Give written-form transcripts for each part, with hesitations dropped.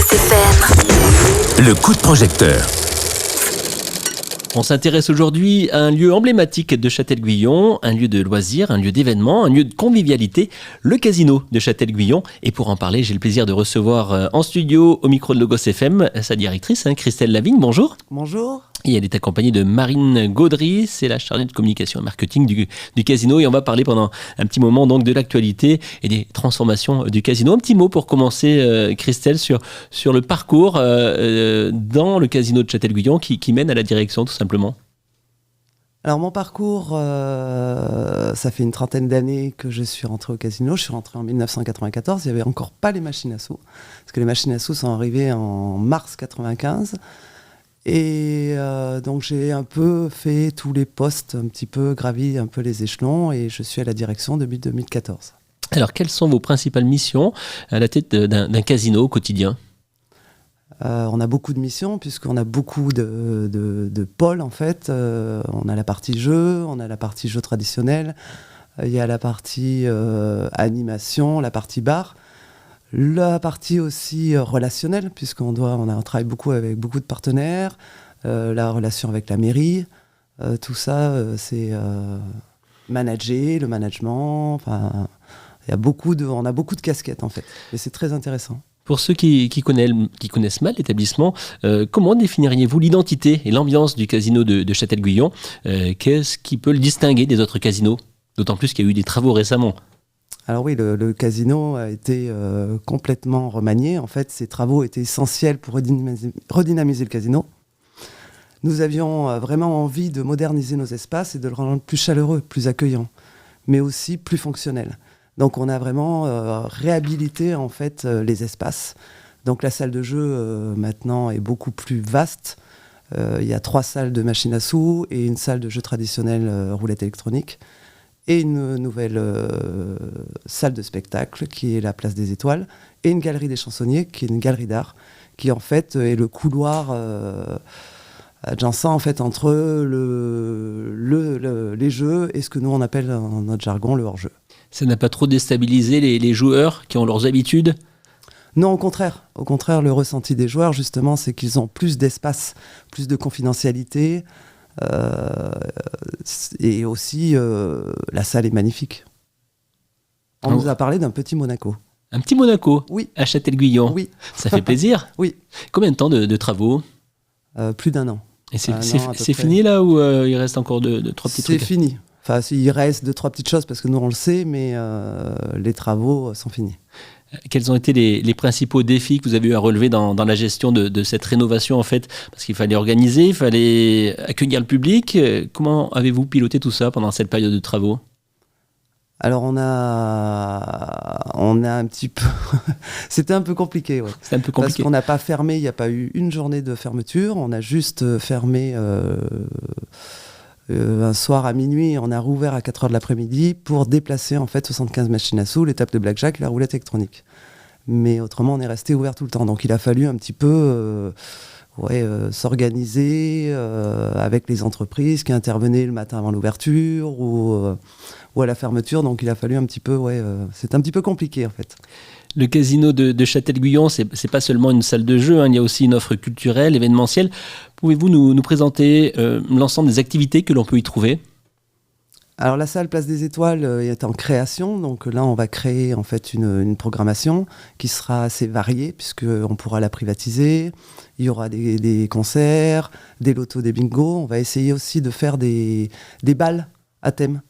Lagos FM. Le coup de projecteur. On s'intéresse aujourd'hui à un lieu emblématique de Châtel-Guyon, un lieu de loisirs, un lieu d'événements, un lieu de convivialité, le casino de Châtel-Guyon. Et pour en parler, j'ai le plaisir de recevoir en studio, au micro de Lagos FM, sa directrice, Christelle Lavigne. Bonjour. Bonjour. Et elle est accompagnée de Marine Gaudry, c'est la chargée de communication et marketing du casino. Et on va parler pendant un petit moment donc de l'actualité et des transformations du casino. Un petit mot pour commencer, Christelle, sur le parcours dans le casino de Châtel-Guyon qui mène à la direction tout simplement. Alors mon parcours, ça fait une trentaine d'années que je suis rentré au casino. Je suis rentré en 1994, il n'y avait encore pas les machines à sous. Parce que les machines à sous sont arrivées en mars 95. Et donc j'ai un peu fait tous les postes, un petit peu gravi un peu les échelons et je suis à la direction depuis 2014. Alors quelles sont vos principales missions à la tête d'un casino au quotidien ? On a beaucoup de missions puisqu'on a beaucoup de pôles en fait. On a la partie jeu, on a la partie jeu traditionnel, il y a la partie animation, la partie bar. La partie aussi relationnelle, puisqu'on travaille beaucoup avec beaucoup de partenaires, la relation avec la mairie, tout ça, c'est manager, le management, enfin, on a beaucoup de casquettes en fait, et c'est très intéressant. Pour ceux qui connaissent mal l'établissement, comment définiriez-vous l'identité et l'ambiance du casino de Châtel-Guyon ? Qu'est-ce qui peut le distinguer des autres casinos ? D'autant plus qu'il y a eu des travaux récemment. Alors oui, le casino a été complètement remanié. En fait, ces travaux étaient essentiels pour redynamiser le casino. Nous avions vraiment envie de moderniser nos espaces et de le rendre plus chaleureux, plus accueillant, mais aussi plus fonctionnel. Donc on a vraiment réhabilité en fait les espaces. Donc la salle de jeu maintenant est beaucoup plus vaste. Il y a 3 salles de machines à sous et une salle de jeu traditionnelle roulette électronique. Et une nouvelle salle de spectacle qui est la Place des Étoiles, et une galerie des chansonniers qui est une galerie d'art, qui en fait est le couloir adjacent en fait, entre les jeux et ce que nous on appelle dans notre jargon le hors-jeu. Ça n'a pas trop déstabilisé les joueurs qui ont leurs habitudes ? Non, au contraire. Au contraire, le ressenti des joueurs, justement, c'est qu'ils ont plus d'espace, plus de confidentialité. Et aussi la salle est magnifique. On nous a parlé d'un petit Monaco. Un petit Monaco ? Oui. À Châtel-Guyon ? Oui. Ça fait plaisir ? Oui. Combien de temps de travaux ? Plus d'1 an. Et c'est fini là ou il reste encore 2-3 petits trucs ? C'est fini. Enfin, il reste 2-3 petites choses parce que nous on le sait, mais les travaux sont finis. Quels ont été les principaux défis que vous avez eu à relever dans la gestion de cette rénovation en fait ? Parce qu'il fallait organiser, il fallait accueillir le public. Comment avez-vous piloté tout ça pendant cette période de travaux ? Alors on a un petit peu... C'était un peu compliqué, ouais. C'était un peu compliqué. Parce qu'on n'a pas fermé, il n'y a pas eu une journée de fermeture. On a juste fermé un soir à minuit. On a rouvert à 4h de l'après-midi pour déplacer en fait 75 machines à sous, les tables de blackjack et la roulette électronique. Mais autrement, on est resté ouvert tout le temps. Donc il a fallu un petit peu s'organiser avec les entreprises qui intervenaient le matin avant l'ouverture ou à la fermeture. Donc il a fallu un petit peu... c'est un petit peu compliqué en fait. Le casino de Châtel-Guyon, c'est pas seulement une salle de jeu, hein, il y a aussi une offre culturelle, événementielle. Pouvez-vous nous présenter l'ensemble des activités que l'on peut y trouver ? Alors la salle Place des Étoiles est en création, donc là on va créer en fait une programmation qui sera assez variée puisqu'on pourra la privatiser. Il y aura des concerts, des lotos, des bingos. On va essayer aussi de faire des balles à thème.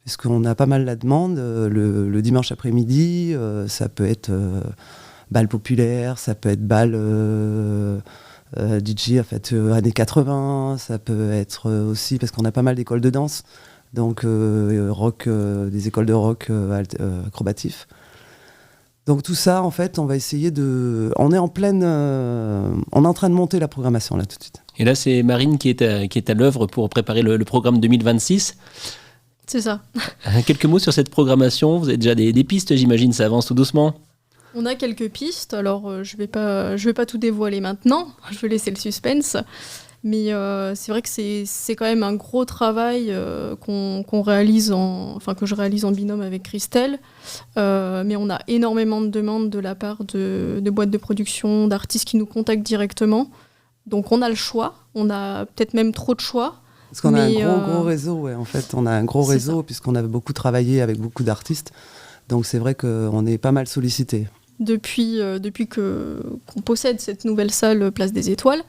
Puisqu'on a pas mal la demande, le dimanche après-midi, ça peut être bal populaire, ça peut être bal DJ en fait, années 80, ça peut être aussi, parce qu'on a pas mal d'écoles de danse, donc rock, des écoles de rock acrobatif. Donc tout ça, en fait, on va essayer de... On est en train de monter la programmation là tout de suite. Et là, c'est Marine qui est à l'œuvre pour préparer le programme 2026. C'est ça. Quelques mots sur cette programmation. Vous avez déjà des pistes, j'imagine, ça avance tout doucement. On a quelques pistes, alors je vais pas tout dévoiler maintenant, je vais laisser le suspense. Mais c'est vrai que c'est quand même un gros travail qu'on réalise que je réalise en binôme avec Christelle. Mais on a énormément de demandes de la part de boîtes de production, d'artistes qui nous contactent directement. Donc on a le choix, on a peut-être même trop de choix. Parce qu'on a un gros réseau, ouais, en fait. On a un gros réseau ça. Puisqu'on a beaucoup travaillé avec beaucoup d'artistes. Donc c'est vrai qu'on est pas mal sollicité. Depuis qu'on possède cette nouvelle salle Place des Étoiles,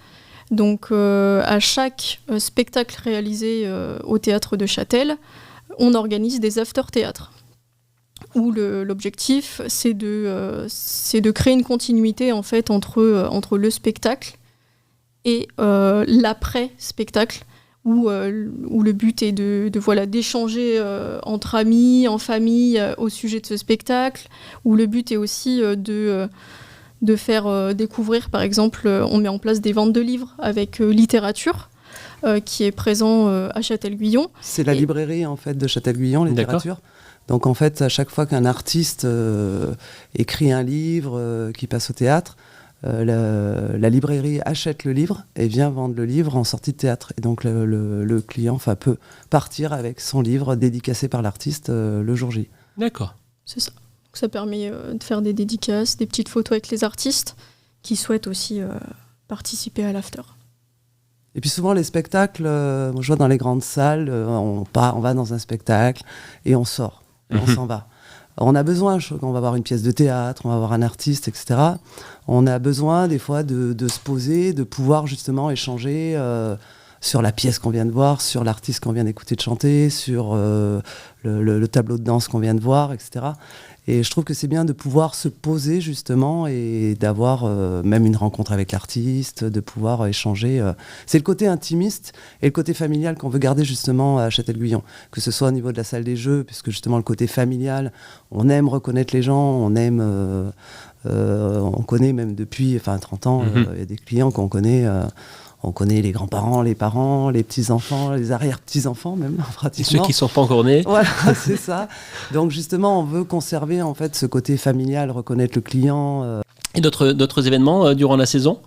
donc à chaque spectacle réalisé au théâtre de Châtel, on organise des after-théâtres. Où l'objectif, c'est de créer une continuité en fait, entre le spectacle et l'après-spectacle, où le but est d'échanger entre amis, en famille, au sujet de ce spectacle, où le but est aussi de faire découvrir, par exemple, on met en place des ventes de livres avec littérature, qui est présent à Châtel-Guyon. C'est la librairie en fait, de Châtel-Guyon, littérature. D'accord. Donc en fait, à chaque fois qu'un artiste écrit un livre qui passe au théâtre, la librairie achète le livre et vient vendre le livre en sortie de théâtre. Et donc le client peut partir avec son livre dédicacé par l'artiste le jour J. D'accord. C'est ça. Ça permet de faire des dédicaces, des petites photos avec les artistes qui souhaitent aussi participer à l'after. Et puis souvent les spectacles, je vois dans les grandes salles, on va dans un spectacle et on sort, et on s'en va. On a besoin, quand on va voir une pièce de théâtre, on va voir un artiste, etc. On a besoin des fois de se poser, de pouvoir justement échanger sur la pièce qu'on vient de voir, sur l'artiste qu'on vient d'écouter de chanter, sur le tableau de danse qu'on vient de voir, etc. Et je trouve que c'est bien de pouvoir se poser justement et d'avoir même une rencontre avec l'artiste, de pouvoir échanger. C'est le côté intimiste et le côté familial qu'on veut garder justement à Châtel-Guyon. Que ce soit au niveau de la salle des jeux, puisque justement le côté familial, on aime reconnaître les gens, on aime... on connaît même depuis 30 ans, il y a des clients qu'on connaît... On connaît les grands-parents, les parents, les petits-enfants, les arrière-petits-enfants même, pratiquement. Et ceux qui ne sont pas encore nés. Voilà, c'est ça. Donc justement, on veut conserver en fait ce côté familial, reconnaître le client. Et d'autres événements durant la saison ?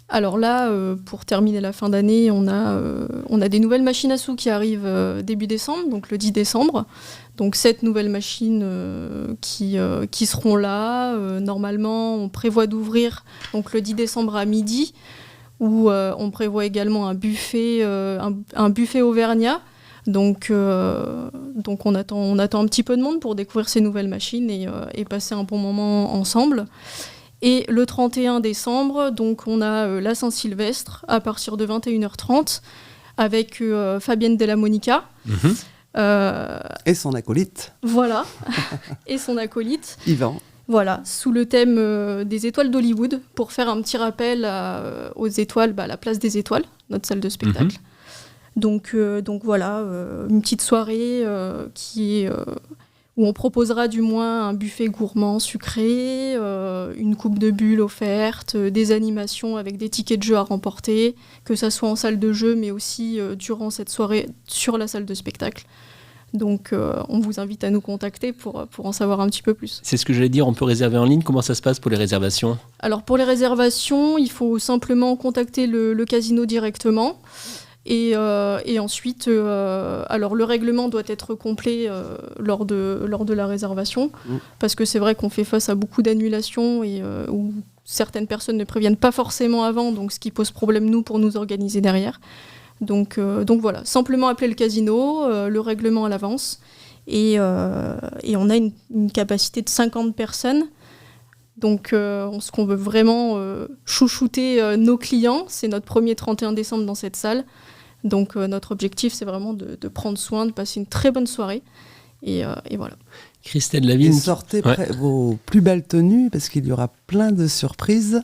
Alors là, pour terminer la fin d'année, on a des nouvelles machines à sous qui arrivent début décembre, donc le 10 décembre. Donc 7 nouvelles machines qui seront là. Normalement, on prévoit d'ouvrir donc, le 10 décembre à midi, où on prévoit également un buffet auvergnat. Donc on attend un petit peu de monde pour découvrir ces nouvelles machines et passer un bon moment ensemble. Et le 31 décembre, donc on a la Saint-Sylvestre à partir de 21h30 avec Fabienne Della Monica. Et son acolyte. Voilà, et son acolyte. Yvan. Voilà, sous le thème des étoiles d'Hollywood, pour faire un petit rappel aux étoiles, la place des étoiles, notre salle de spectacle. Donc voilà, une petite soirée où on proposera du moins un buffet gourmand sucré, une coupe de bulles offerte, des animations avec des tickets de jeu à remporter, que ça soit en salle de jeu, mais aussi durant cette soirée sur la salle de spectacle. Donc on vous invite à nous contacter pour en savoir un petit peu plus. C'est ce que j'allais dire, on peut réserver en ligne. Comment ça se passe pour les réservations ? Alors pour les réservations, il faut simplement contacter le casino directement. Et ensuite, alors le règlement doit être complet lors de la réservation, parce que c'est vrai qu'on fait face à beaucoup d'annulations et où certaines personnes ne préviennent pas forcément avant, donc ce qui pose problème pour nous organiser derrière. Donc voilà, simplement appeler le casino, le règlement à l'avance, et on a une capacité de 50 personnes. Donc ce qu'on veut vraiment chouchouter nos clients, c'est notre premier 31 décembre dans cette salle. Donc notre objectif, c'est vraiment de prendre soin, de passer une très bonne soirée. Et voilà. Christelle Lavigne. Sortez vos plus belles tenues, parce qu'il y aura plein de surprises.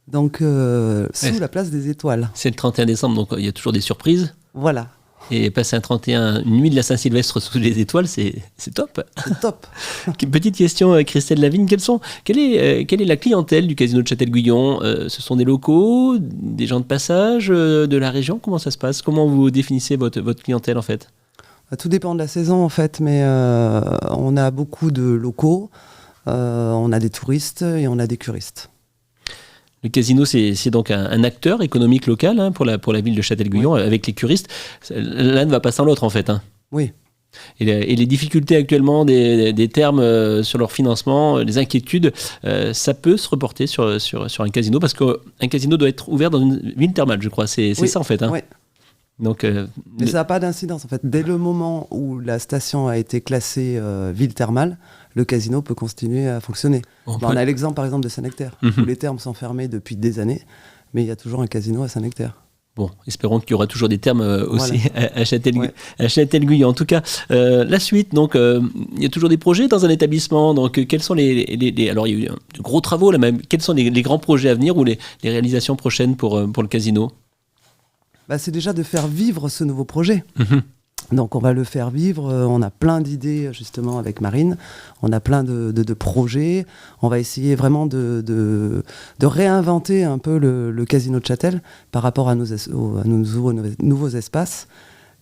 Donc, sous la place des étoiles. C'est le 31 décembre, donc il y a toujours des surprises. Voilà. Et passer une nuit de la Saint-Sylvestre sous les étoiles, c'est top. C'est top. Petite question, Christelle Lavigne. Quelle est la clientèle du casino de Châtel-Guyon ? Ce sont des locaux, des gens de passage, de la région ? Comment ça se passe ? Comment vous définissez votre clientèle, en fait ? Tout dépend de la saison, en fait, mais on a beaucoup de locaux, on a des touristes et on a des curistes. Le casino, c'est donc un acteur économique local pour la ville de Châtel-Guyon, avec les curistes. L'un ne va pas sans l'autre, en fait. Oui. Et les difficultés actuellement des termes sur leur financement, les inquiétudes, ça peut se reporter sur un casino, parce qu'un casino doit être ouvert dans une ville thermale, je crois. C'est ça, en fait. Oui. Donc, mais ça n'a pas d'incidence, en fait. Dès le moment où la station a été classée ville thermale, le casino peut continuer à fonctionner. On a l'exemple, par exemple, de Saint-Nectaire, où les thermes sont fermés depuis des années, mais il y a toujours un casino à Saint-Nectaire. Bon, espérons qu'il y aura toujours des termes aussi à Châtel-Guyon. En tout cas, la suite, donc, il y a toujours des projets dans un établissement. Donc, quels sont alors, il y a eu de gros travaux là même. Quels sont les grands projets à venir ou les réalisations prochaines pour le casino? C'est déjà de faire vivre ce nouveau projet. Donc on va le faire vivre, on a plein d'idées justement avec Marine, on a plein de projets, on va essayer vraiment de réinventer un peu le casino de Châtel par rapport à nos nouveaux espaces.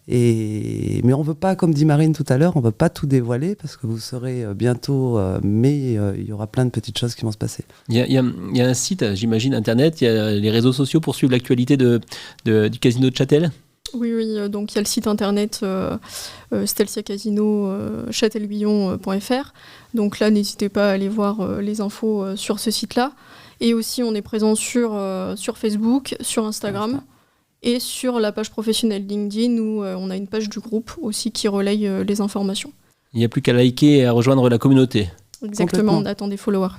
Mais on ne veut pas, comme dit Marine tout à l'heure, on ne veut pas tout dévoiler parce que vous saurez bientôt, mais il y aura plein de petites choses qui vont se passer. Il y a un site, j'imagine, internet, il y a les réseaux sociaux pour suivre l'actualité du casino de Châtel? Oui, donc il y a le site internet Stelcia Casino chatelguyon.fr. Donc là, n'hésitez pas à aller voir les infos sur ce site-là. Et aussi, on est présent sur Facebook, sur Instagram et sur la page professionnelle LinkedIn où on a une page du groupe aussi qui relaye les informations. Il n'y a plus qu'à liker et à rejoindre la communauté. Exactement, on attend des followers.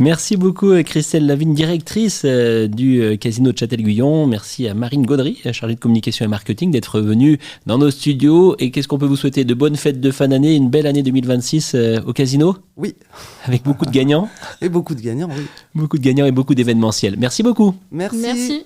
Merci beaucoup Christelle Lavigne, directrice du casino de Châtel-Guyon. Merci à Marine Gaudry, chargée de communication et marketing, d'être venue dans nos studios. Et qu'est-ce qu'on peut vous souhaiter? De bonnes fêtes de fin d'année, une belle année 2026 au casino? Oui. Avec beaucoup de gagnants? Et beaucoup de gagnants, oui. Beaucoup de gagnants et beaucoup d'événementiels. Merci beaucoup. Merci. Merci.